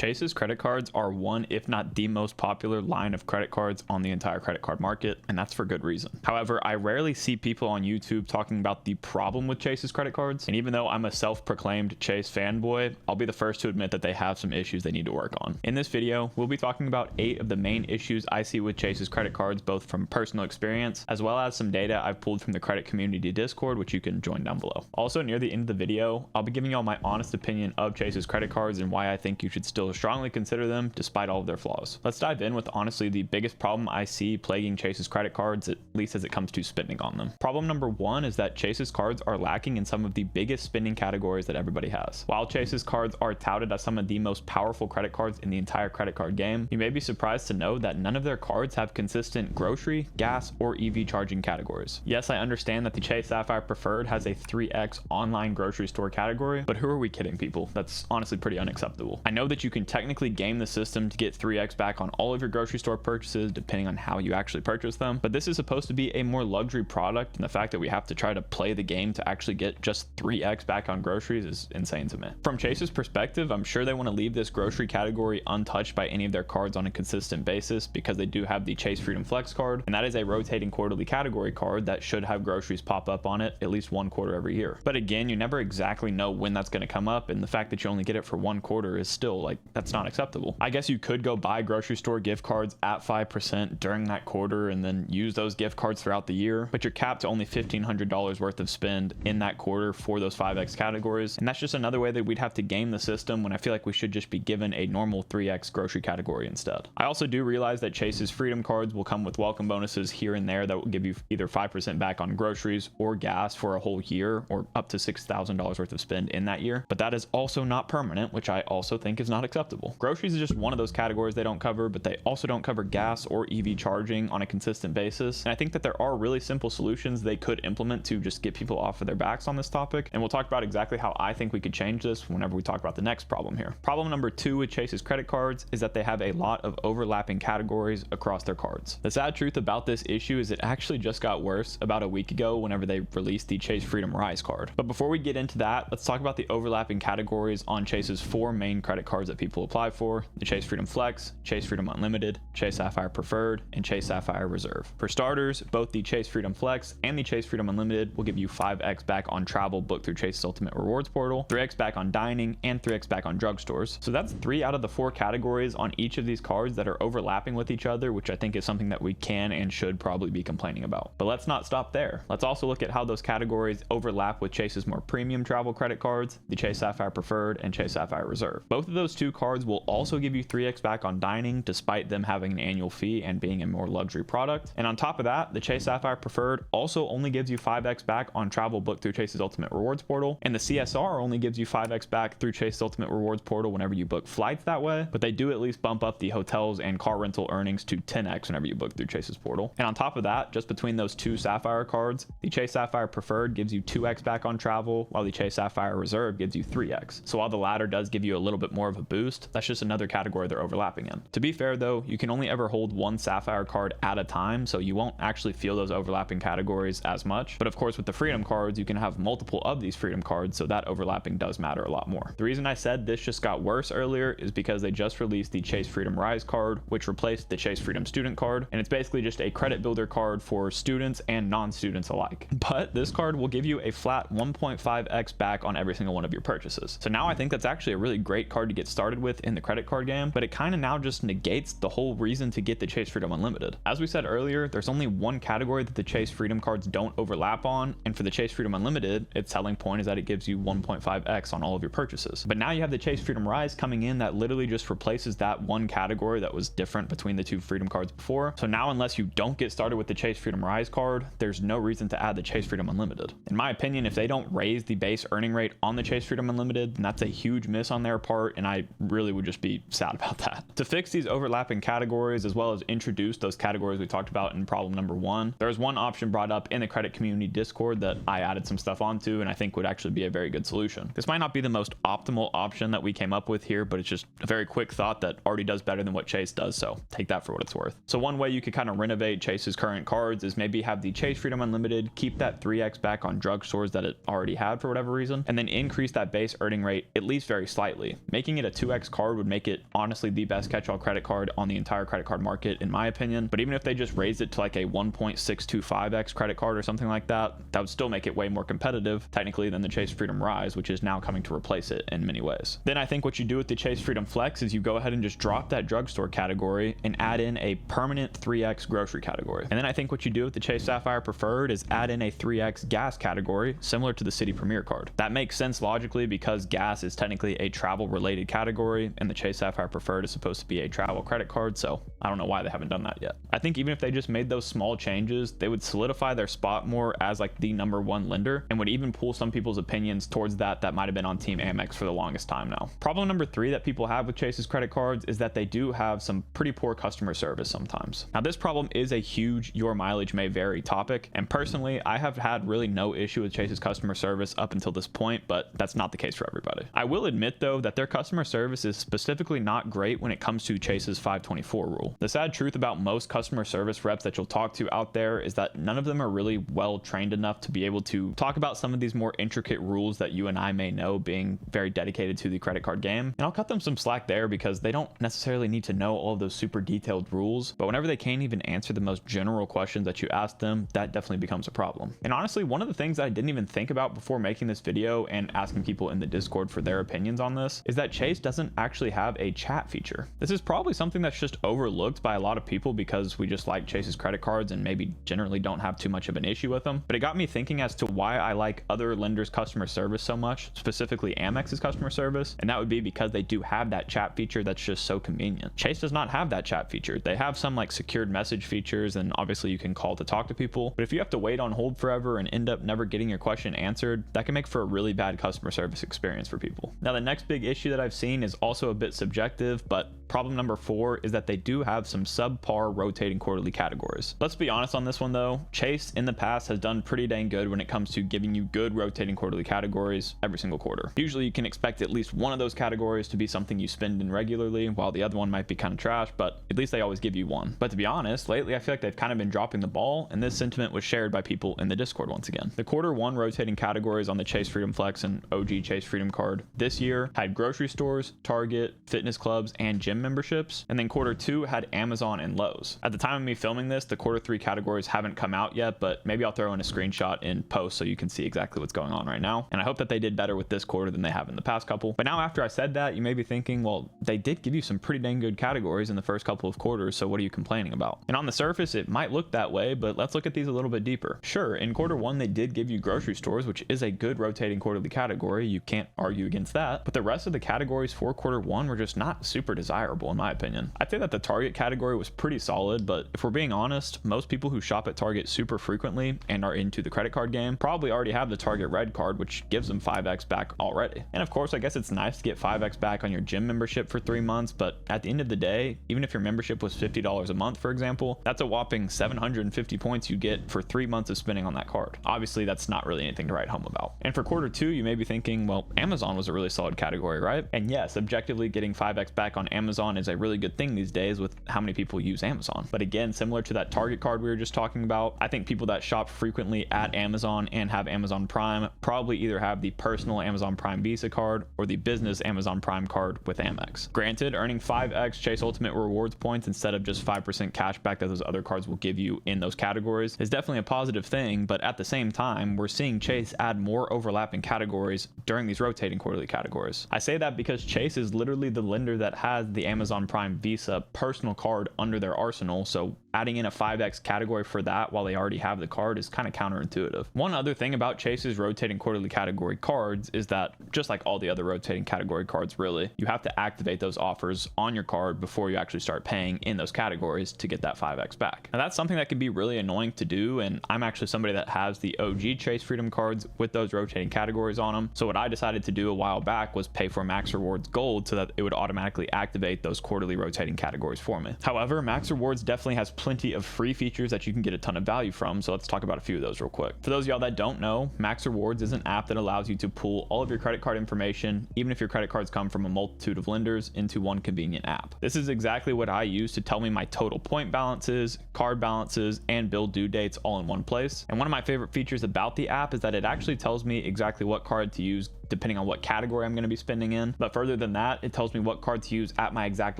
Chase's credit cards are one, if not the most popular line of credit cards on the entire credit card market, and that's for good reason. However, I rarely see people on YouTube talking about the problem with Chase's credit cards, and even though I'm a self-proclaimed Chase fanboy, I'll be the first to admit that they have some issues they need to work on. In this video, we'll be talking about 8 of the main issues I see with Chase's credit cards, both from personal experience, as well as some data I've pulled from the credit community Discord, which you can join down below. Also, near the end of the video, I'll be giving y'all my honest opinion of Chase's credit cards and why I think you should still strongly consider them despite all of their flaws. Let's dive in with honestly the biggest problem I see plaguing Chase's credit cards, at least as it comes to spending on them. Problem number 1 is that Chase's cards are lacking in some of the biggest spending categories that everybody has. While Chase's cards are touted as some of the most powerful credit cards in the entire credit card game, you may be surprised to know that none of their cards have consistent grocery, gas, or EV charging categories. Yes, I understand that the Chase Sapphire Preferred has a 3x online grocery store category, but who are we kidding, people? That's honestly pretty unacceptable. I know that you can technically game the system to get 3x back on all of your grocery store purchases depending on how you actually purchase them, but this is supposed to be a more luxury product, and the fact that we have to try to play the game to actually get just 3x back on groceries is insane to me. From Chase's perspective, I'm sure they want to leave this grocery category untouched by any of their cards on a consistent basis because they do have the Chase Freedom Flex card, and that is a rotating quarterly category card that should have groceries pop up on it at least one quarter every year. But again, you never exactly know when that's going to come up, and the fact that you only get it for one quarter is still like, that's not acceptable. I guess you could go buy grocery store gift cards at 5% during that quarter and then use those gift cards throughout the year, but you're capped to only $1,500 worth of spend in that quarter for those 5x categories, and that's just another way that we'd have to game the system when I feel like we should just be given a normal 3x grocery category instead. I also do realize that Chase's Freedom cards will come with welcome bonuses here and there that will give you either 5% back on groceries or gas for a whole year, or up to $6,000 worth of spend in that year, but that is also not permanent, which I also think is not acceptable. Groceries is just one of those categories they don't cover, but they also don't cover gas or EV charging on a consistent basis, and I think that there are really simple solutions they could implement to just get people off of their backs on this topic, and we'll talk about exactly how I think we could change this whenever we talk about the next problem here. Problem number 2 with Chase's credit cards is that they have a lot of overlapping categories across their cards. The sad truth about this issue is it actually just got worse about a week ago whenever they released the Chase Freedom Rise card. But before we get into that, let's talk about the overlapping categories on Chase's 4 main credit cards that people apply for: the Chase Freedom Flex, Chase Freedom Unlimited, Chase Sapphire Preferred, and Chase Sapphire Reserve. For starters, both the Chase Freedom Flex and the Chase Freedom Unlimited will give you 5x back on travel booked through Chase's Ultimate Rewards portal, 3x back on dining, and 3x back on drugstores. So that's 3 out of the 4 categories on each of these cards that are overlapping with each other, which I think is something that we can and should probably be complaining about. But let's not stop there. Let's also look at how those categories overlap with Chase's more premium travel credit cards, the Chase Sapphire Preferred and Chase Sapphire Reserve. Both of those 2 cards will also give you 3x back on dining despite them having an annual fee and being a more luxury product. And on top of that, the Chase Sapphire Preferred also only gives you 5x back on travel booked through Chase's Ultimate Rewards portal, and the CSR only gives you 5x back through Chase's Ultimate Rewards portal whenever you book flights that way, but they do at least bump up the hotels and car rental earnings to 10x whenever you book through Chase's portal. And on top of that, just between those 2 Sapphire cards, the Chase Sapphire Preferred gives you 2x back on travel, while the Chase Sapphire Reserve gives you 3x. So while the latter does give you a little bit more of a boost, that's just another category they're overlapping in. To be fair though, you can only ever hold 1 Sapphire card at a time, so you won't actually feel those overlapping categories as much. But of course, with the Freedom cards, you can have multiple of these Freedom cards, so that overlapping does matter a lot more. The reason I said this just got worse earlier is because they just released the Chase Freedom Rise card, which replaced the Chase Freedom Student card, and it's basically just a credit builder card for students and non-students alike. But this card will give you a flat 1.5x back on every single one of your purchases. So now I think that's actually a really great card to get started with in the credit card game, but it kind of now just negates the whole reason to get the Chase Freedom Unlimited. As we said earlier, there's only one category that the Chase Freedom cards don't overlap on, and for the Chase Freedom Unlimited, its selling point is that it gives you 1.5x on all of your purchases. But now you have the Chase Freedom Rise coming in that literally just replaces that one category that was different between the 2 Freedom cards before. So now unless you don't get started with the Chase Freedom Rise card, there's no reason to add the Chase Freedom Unlimited. In my opinion, if they don't raise the base earning rate on the Chase Freedom Unlimited, then that's a huge miss on their part, and I really would just be sad about that. To fix these overlapping categories, as well as introduce those categories we talked about in problem number 1, there's one option brought up in the credit community Discord that I added some stuff onto and I think would actually be a very good solution. This might not be the most optimal option that we came up with here, but it's just a very quick thought that already does better than what Chase does, so take that for what it's worth. So one way you could kind of renovate Chase's current cards is maybe have the Chase Freedom Unlimited keep that 3x back on drugstores that it already had for whatever reason, and then increase that base earning rate at least very slightly, making it a 2x 3x card would make it honestly the best catch-all credit card on the entire credit card market, in my opinion. But even if they just raised it to like a 1.625x credit card or something like that, that would still make it way more competitive technically than the Chase Freedom Rise, which is now coming to replace it in many ways. Then I think what you do with the Chase Freedom Flex is you go ahead and just drop that drugstore category and add in a permanent 3x grocery category. And then I think what you do with the Chase Sapphire Preferred is add in a 3x gas category similar to the City Premier card. That makes sense logically because gas is technically a travel related category and the Chase Sapphire Preferred is supposed to be a travel credit card, so I don't know why they haven't done that yet. I think even if they just made those small changes, they would solidify their spot more as like the #1 lender and would even pull some people's opinions towards that might have been on Team Amex for the longest time now. Problem number 3 that people have with Chase's credit cards is that they do have some pretty poor customer service sometimes. Now this problem is a huge your mileage may vary topic, and personally I have had really no issue with Chase's customer service up until this point, but that's not the case for everybody. I will admit though that their customer service is specifically not great when it comes to Chase's 524 rule. The sad truth about most customer service reps that you'll talk to out there is that none of them are really well trained enough to be able to talk about some of these more intricate rules that you and I may know, being very dedicated to the credit card game. And I'll cut them some slack there because they don't necessarily need to know all of those super detailed rules, but whenever they can't even answer the most general questions that you ask them, that definitely becomes a problem. And honestly, one of the things that I didn't even think about before making this video and asking people in the Discord for their opinions on this is that Chase doesn't actually have a chat feature. This is probably something that's just overlooked by a lot of people because we just like Chase's credit cards and maybe generally don't have too much of an issue with them. But it got me thinking as to why I like other lenders' customer service so much, specifically Amex's customer service, and that would be because they do have that chat feature that's just so convenient. Chase does not have that chat feature. They have some like secured message features, and obviously you can call to talk to people, but if you have to wait on hold forever and end up never getting your question answered, that can make for a really bad customer service experience for people. Now the next big issue that I've seen is also a bit subjective, but problem number 4 is that they do have some subpar rotating quarterly categories. Let's be honest on this one though. Chase in the past has done pretty dang good when it comes to giving you good rotating quarterly categories every single quarter. Usually you can expect at least one of those categories to be something you spend in regularly, while the other one might be kind of trash, but at least they always give you one. But to be honest, lately I feel like they've kind of been dropping the ball, and this sentiment was shared by people in the Discord once again. The Q1 rotating categories on the Chase Freedom Flex and OG Chase Freedom card this year had grocery stores, Target, fitness clubs, and gym memberships, and then Q2 had Amazon and Lowe's. At the time of me filming this, the Q3 categories haven't come out yet, but maybe I'll throw in a screenshot in post so you can see exactly what's going on right now. And I hope that they did better with this quarter than they have in the past couple. But now after I said that, you may be thinking, well, they did give you some pretty dang good categories in the first couple of quarters, so what are you complaining about? And on the surface, it might look that way, but let's look at these a little bit deeper. Sure, in Q1, they did give you grocery stores, which is a good rotating quarterly category. You can't argue against that. But the rest of the categories for Q1 were just not super desirable, in my opinion. I'd say that the Target category was pretty solid, but if we're being honest, most people who shop at Target super frequently and are into the credit card game probably already have the Target Red card, which gives them 5x back already. And of course, I guess it's nice to get 5x back on your gym membership for 3 months, but at the end of the day, even if your membership was $50 a month, for example, that's a whopping 750 points you get for 3 months of spending on that card. Obviously, that's not really anything to write home about. And for Q2, you may be thinking, well, Amazon was a really solid category, right? And yes, objectively getting 5x back on Amazon is a really good thing these days with how many people use Amazon. But again, similar to that Target card we were just talking about, I think people that shop frequently at Amazon and have Amazon Prime probably either have the personal Amazon Prime Visa card or the business Amazon Prime card with Amex. Granted, earning 5x Chase Ultimate Rewards points instead of just 5% cash back that those other cards will give you in those categories is definitely a positive thing, but at the same time, we're seeing Chase add more overlapping categories during these rotating quarterly categories. I say that because Chase is literally the lender that has the Amazon Prime Visa personal card under their arsenal, so adding in a 5x category for that while they already have the card is kind of counterintuitive. One other thing about Chase's rotating quarterly category cards is that, just like all the other rotating category cards really, you have to activate those offers on your card before you actually start paying in those categories to get that 5x back. Now that's something that can be really annoying to do, and I'm actually somebody that has the OG Chase Freedom cards with those rotating categories on them. So what I decided to do a while back was pay for Max Rewards Gold so that it would automatically activate those quarterly rotating categories for me. However, Max Rewards definitely has plenty of free features that you can get a ton of value from, so let's talk about a few of those real quick. For those of y'all that don't know, Max Rewards is an app that allows you to pool all of your credit card information, even if your credit cards come from a multitude of lenders, into one convenient app. This is exactly what I use to tell me my total point balances, card balances, and bill due dates all in one place. And one of my favorite features about the app is that it actually tells me exactly what card to use depending on what category I'm going to be spending in. But further than that, it tells me what card to use at my exact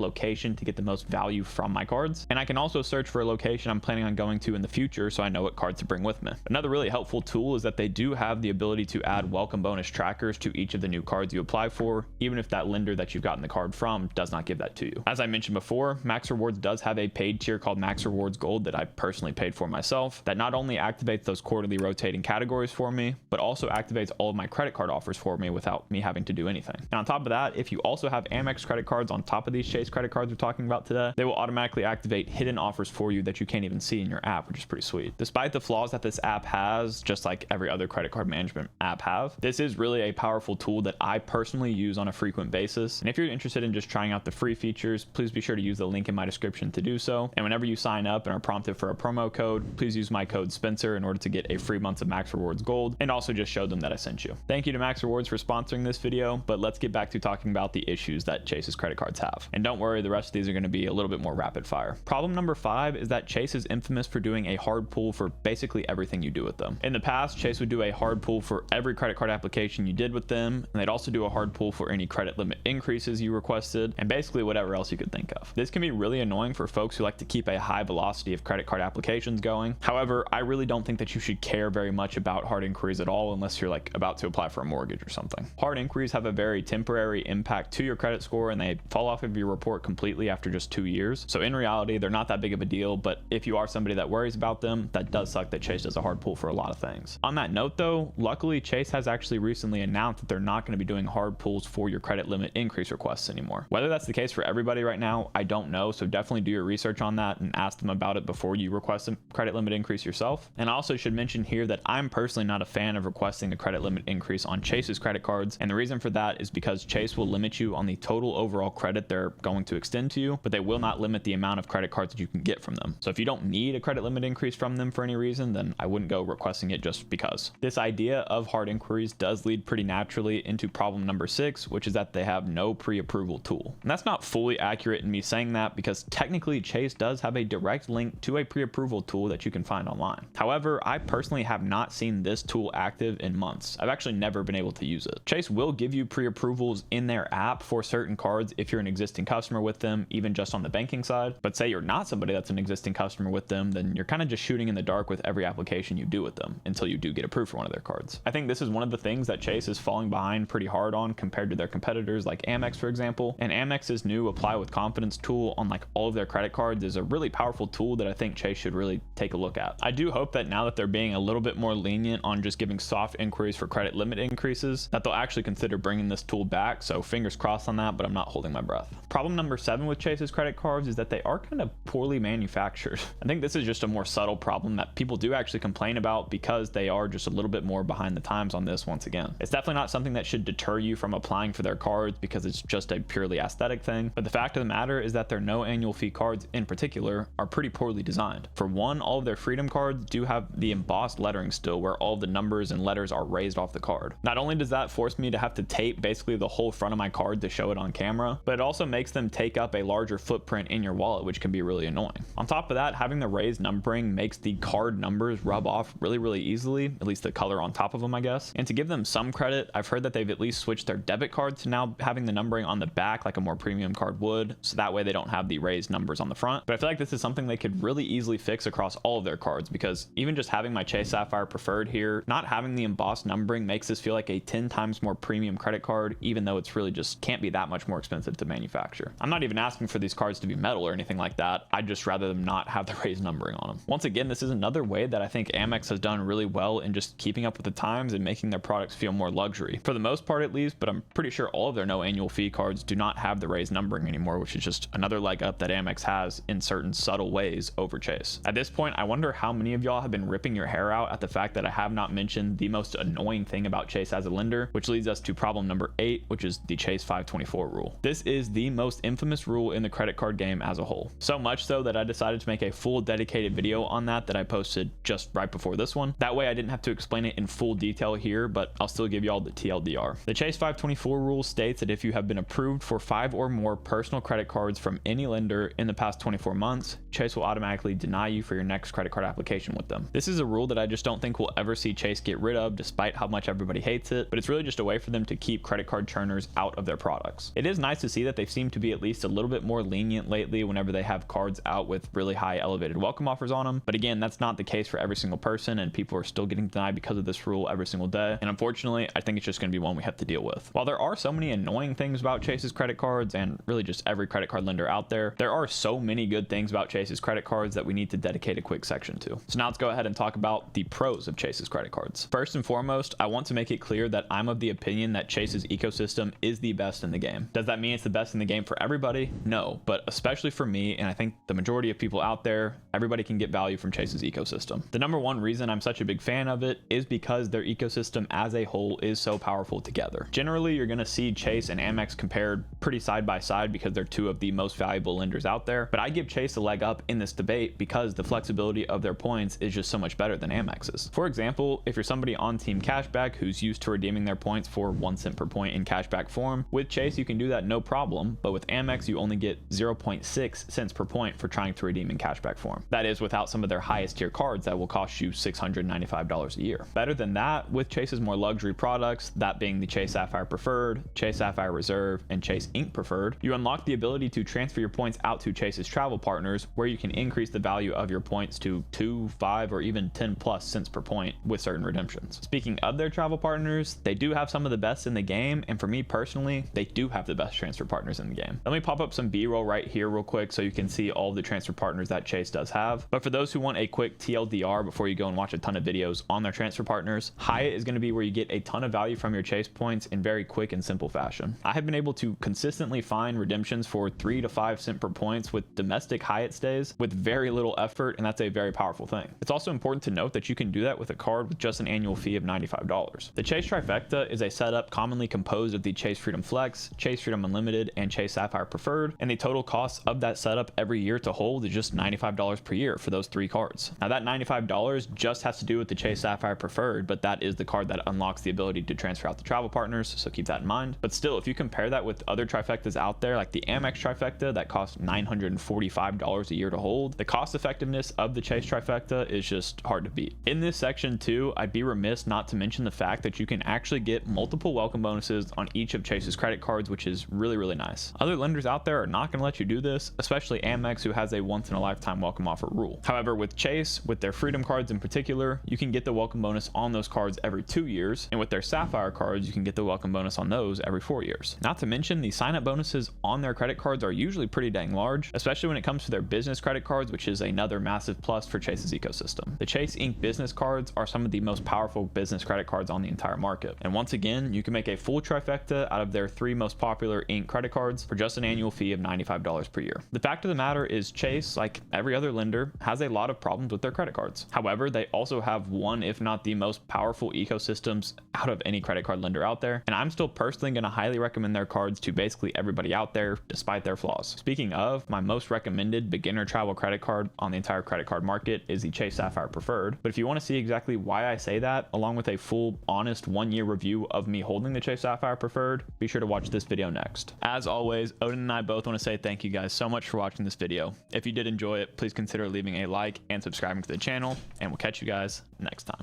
location to get the most value from my cards. And I can also search for a location I'm planning on going to in the future so I know what cards to bring with me. Another really helpful tool is that they do have the ability to add welcome bonus trackers to each of the new cards you apply for, even if that lender that you've gotten the card from does not give that to you. As I mentioned before, Max Rewards does have a paid tier called Max Rewards Gold that I personally paid for myself that not only activates those quarterly rotating categories for me, but also activates all of my credit card offers for me without me having to do anything. And on top of that, if you also have Amex credit cards on top of these Chase credit cards we're talking about today, they will automatically activate hidden offers for you that you can't even see in your app, which is pretty sweet. Despite the flaws that this app has, just like every other credit card management app have, this is really a powerful tool that I personally use on a frequent basis. And if you're interested in just trying out the free features, please be sure to use the link in my description to do so. And whenever you sign up and are prompted for a promo code, please use my code Spencer in order to get a free month of Max Rewards Gold, and also just show them that I sent you. Thank you to Max Rewards for sponsoring this video, but let's get back to talking about the issues that Chase's credit cards have. And don't worry, the rest of these are going to be a little bit more rapid fire. Problem number 5 is that Chase is infamous for doing a hard pull for basically everything you do with them. In the past, Chase would do a hard pull for every credit card application you did with them, and they'd also do a hard pull for any credit limit increases you requested, and basically whatever else you could think of. This can be really annoying for folks who like to keep a high velocity of credit card applications going. However, I really don't think that you should care very much about hard inquiries at all unless you're like about to apply for a mortgage or something. Hard inquiries have a very temporary impact to your credit score, and they fall off of your report completely after just 2 years. So in reality, they're not that big of a deal, but if you are somebody that worries about them, that does suck that Chase does a hard pull for a lot of things. On that note though, luckily Chase has actually recently announced that they're not going to be doing hard pulls for your credit limit increase requests anymore. Whether that's the case for everybody right now, I don't know, so definitely do your research on that and ask them about it before you request a credit limit increase yourself. And I also should mention here that I'm personally not a fan of requesting the credit limit increase on Chase's credit cards, and the reason for that is because Chase will limit you on the total overall credit they're going to extend to you, but they will not limit the amount of credit cards that you can get from them. So if you don't need a credit limit increase from them for any reason, then I wouldn't go requesting it just because. This idea of hard inquiries does lead pretty naturally into problem number 6, which is that they have no pre-approval tool. And that's not fully accurate in me saying that, because technically Chase does have a direct link to a pre-approval tool that you can find online. However, I personally have not seen this tool active in months. I've actually never been able to use it. Chase will give you pre-approvals in their app for certain cards if you're an existing customer with them, even just on the banking side. But say you're not somebody that's an existing customer with them, then you're kind of just shooting in the dark with every application you do with them until you do get approved for one of their cards. I think this is one of the things that Chase is falling behind pretty hard on compared to their competitors like Amex, for example. And Amex's new Apply with Confidence tool on like all of their credit cards is a really powerful tool that I think Chase should really take a look at. I do hope that now that they're being a little bit more lenient on just giving soft inquiries for credit limit increases, that they'll actually consider bringing this tool back. So fingers crossed on that, but I'm not holding my breath. Problem number 7 with Chase's credit cards is that they are kind of poorly manufactured. I think this is just a more subtle problem that people do actually complain about because they are just a little bit more behind the times on this once again. It's definitely not something that should deter you from applying for their cards because it's just a purely aesthetic thing. But the fact of the matter is that their no annual fee cards in particular are pretty poorly designed. For one, all of their Freedom cards do have the embossed lettering still where all of the numbers and letters are raised off the card. Not only does that force me to have to tape basically the whole front of my card to show it on camera, but it also makes them take up a larger footprint in your wallet, which can be really annoying. On top of that, having the raised numbering makes the card numbers rub off really easily, at least the color on top of them, I guess. And to give them some credit, I've heard that they've at least switched their debit cards to now having the numbering on the back like a more premium card would, so that way they don't have the raised numbers on the front. But I feel like this is something they could really easily fix across all of their cards, because even just having my Chase Sapphire Preferred here, not having the embossed numbering makes this feel like a 10 times more premium credit card, even though it's really just can't be that much more expensive to manufacture. I'm not even asking for these cards to be metal or anything like that. I'd just rather them not have the raised numbering on them. Once again, this is another way that I think Amex has done really well in just keeping up with the times and making their products feel more luxury, for the most part at least, but I'm pretty sure all of their no annual fee cards do not have the raised numbering anymore, which is just another leg up that Amex has in certain subtle ways over Chase. At this point, I wonder how many of y'all have been ripping your hair out at the fact that I have not mentioned the most annoying thing about Chase as a lender, which leads us to problem number 8, which is the Chase 524 rule. This is the most infamous rule in the credit card game as a whole. So much so that I decided to make a full dedicated video on that I posted just right before this one. That way I didn't have to explain it in full detail here, but I'll still give y'all the TLDR. The Chase 524 rule states that if you have been approved for 5 or more personal credit cards from any lender in the past 24 months, Chase will automatically deny you for your next credit card application with them. This is a rule that I just don't think we'll ever see Chase get rid of, despite how much everybody hates it, but it's really just a way for them to keep credit card churners out of their products. It is nice to see that they seem to be at least a little bit more lenient lately whenever they have cards out with really high elevated welcome offers on them. But again, that's not the case for every single person, and people are still getting denied because of this rule every single day. And unfortunately, I think it's just going to be one we have to deal with. While there are so many annoying things about Chase's credit cards and really just every credit card lender out there are so many good things about Chase's credit cards that we need to dedicate a quick section to. So now let's go ahead and talk about the pros of Chase's credit cards. First and foremost, I want to make it clear that I'm of the opinion that Chase's ecosystem is the best in the game. Does that mean it's the best in the game for everybody? No, but especially for me, and I think the majority of people out there, everybody can get value from Chase's ecosystem. The number one reason I'm such a big fan of it is because their ecosystem as a whole is so powerful together. Generally, you're going to see Chase and Amex compared pretty side by side because they're two of the most valuable lenders out there, but I give Chase a leg up in this debate because the flexibility of their points is just so much better than Amex's. For example, if you're somebody on Team Cashback who's used to redeeming their points for 1 cent per point in cashback form, with Chase you can do that no problem, but with Amex you only get 0.6 cents per point for trying to redeem in cashback form. That is without some of their highest tier cards that will cost you $695 a year. Better than that, with Chase's more luxury products, that being the Chase Sapphire Preferred, Chase Sapphire Reserve, and Chase Ink Preferred, you unlock the ability to transfer your points out to Chase's travel partners, where you can increase the value of your points to 2, 5, or even 10 plus cents per point with certain redemptions. Speaking of their travel partners, they do have some of the best in the game, and for me personally, they do have the best transfer partners in the game. Let me pop up some B-roll right here real quick so you can see all the transfer partners that Chase does have. But for those who want a quick TLDR before you go and watch a ton of videos on their transfer partners, Hyatt is going to be where you get a ton of value from your Chase points in very quick and simple fashion. I have been able to consistently find redemptions for 3 to 5 cents per points with domestic Hyatt stays with very little effort, and that's a very powerful thing. It's also important to note that you can do that with a card with just an annual fee of $95. The Chase Trifecta is a setup commonly composed of the Chase Freedom Flex, Chase Freedom Unlimited, and Chase Sapphire Preferred, and the total cost of that setup every year to hold is just $95 per year for those 3 cards. Now that $95 just has to do with the Chase Sapphire Preferred, but that is the card that unlocks the ability to transfer out the travel partners, so keep that in mind. But still, if you compare that with other Trifectas out there, like the Amex Trifecta that costs $945 a year to hold, the cost effectiveness of the Chase Trifecta is just hard to beat. In this section too, I'd be remiss not to mention the fact that you can actually get multiple welcome bonuses on each of Chase's credit cards, which is really nice. Other lenders out there are not going to let you do this, especially Amex, who has a once in a lifetime welcome offer rule. However, with Chase, with their Freedom cards in particular, you can get the welcome bonus on those cards every 2 years, and with their Sapphire cards, you can get the welcome bonus on those every 4 years. Not to mention, the sign-up bonuses on their credit cards are usually pretty dang large, especially when it comes to their business credit cards, which is another massive plus for Chase's ecosystem. The Chase Ink business cards are some of the most powerful business credit cards on the entire market, and once again, you can make a full trifecta out of their 3 most popular Ink credit cards for just an annual fee of $95 per year. The fact of the matter is Chase, like every other lender, has a lot of problems with their credit cards. However, they also have one, if not the most powerful ecosystems out of any credit card lender out there, and I'm still personally going to highly recommend their cards to basically everybody out there, despite their flaws. Speaking of, my most recommended beginner travel credit card on the entire credit card market is the Chase Sapphire Preferred, but if you want to see exactly why I say that, along with a full, honest 1-year review of me holding the Chase Sapphire Preferred, be sure to watch this video next. As always, Odin and I both want to say thank you guys so much for watching this video. If you did enjoy it, please consider leaving a like and subscribing to the channel, and we'll catch you guys next time.